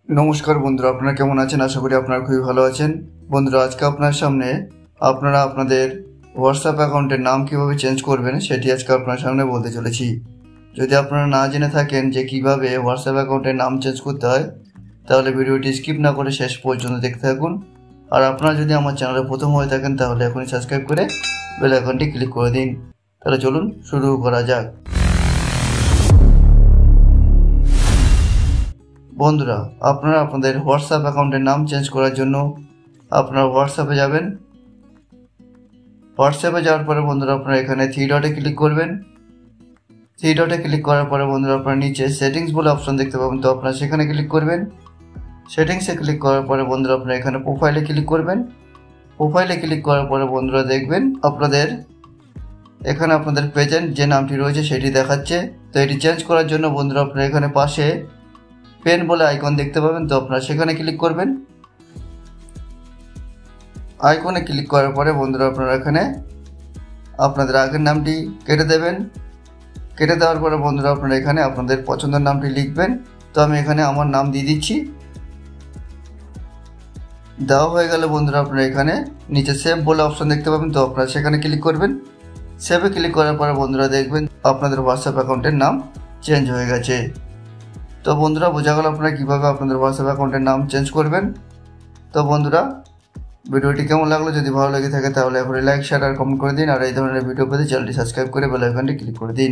नमस्कार बंधुरा আপনারা কেমন আছেন আশা করি আপনারা খুবই ভালো আছেন। বন্ধুরা আজকে আপনার সামনে আপনারা আপনাদের হোয়াটসঅ্যাপ অ্যাকাউন্টের নাম কিভাবে চেঞ্জ করবেন সেটি আজকে আপনার সামনে বলতে চলেছি। যদি আপনারা না জেনে থাকেন যে কিভাবে হোয়াটসঅ্যাপ অ্যাকাউন্টের নাম চেঞ্জ করতে হয় তাহলে ভিডিওটি স্কিপ না করে শেষ পর্যন্ত দেখতে থাকুন। আর আপনারা যদি আমার চ্যানেলে প্রথম হয়ে থাকেন তাহলে এখনই সাবস্ক্রাইব করে বেল আইকনটি ক্লিক করে দিন। তাহলে চলুন শুরু করা যাক। বন্ধুরা আপনারা আপনাদের হোয়াটসঅ্যাপ অ্যাকাউন্টের নাম চেঞ্জ করার জন্য আপনারা হোয়াটসঅ্যাপে যাবেন। হোয়াটসঅ্যাপে যাওয়ার পরে বন্ধুরা আপনারা এখানে থ্রি ডটে ক্লিক করবেন। থ্রি ডটে ক্লিক করার পরে বন্ধুরা আপনারা নিচে সেটিংস বলে অপশন দেখতে পাবেন, তো আপনারা সেখানে ক্লিক করবেন। সেটিংসে ক্লিক করার পরে বন্ধুরা আপনারা এখানে প্রোফাইলে ক্লিক করবেন। প্রোফাইলে ক্লিক করার পরে বন্ধুরা দেখবেন আপনাদের এখানে আপনাদের প্রেজেন্ট যে নামটি রয়েছে সেটি দেখাচ্ছে। তো এটি চেঞ্জ করার জন্য বন্ধুরা আপনারা এখানে পাশে পেন বলে আইকন দেখতে পাবেন, তো আপনারা সেখানে ক্লিক করবেন। আইকনে ক্লিক করার পরে বন্ধুরা আপনারা এখানে আপনাদের আগের নামটি কেটে দেবেন। কেটে দেওয়ার পরে বন্ধুরা আপনারা এখানে আপনাদের পছন্দের নামটি লিখবেন। তো আমি এখানে আমার নাম দিয়ে দিচ্ছি। দেওয়া হয়ে গেলে বন্ধুরা আপনারা এখানে নিচে সেভ বলে অপশন দেখতে পাবেন, তো আপনারা সেখানে ক্লিক করবেন। সেভে ক্লিক করার পরে বন্ধুরা দেখবেন আপনাদের হোয়াটসঅ্যাপ অ্যাকাউন্টের নাম চেঞ্জ হয়ে গেছে। তো বন্ধুরা বোঝা গেল আপনারা কীভাবে আপনাদের হোয়াটসঅ্যাপ অ্যাকাউন্টের নাম চেঞ্জ করবেন। তো বন্ধুরা ভিডিওটি কেমন লাগলো, যদি ভালো লেগে থাকে তাহলে এখন লাইক শেয়ার আর কমেন্ট করে দিন। আর এই ধরনের ভিডিও পেতে চ্যানেলটি সাবস্ক্রাইব করে বেল আইকনটি ক্লিক করে দিন।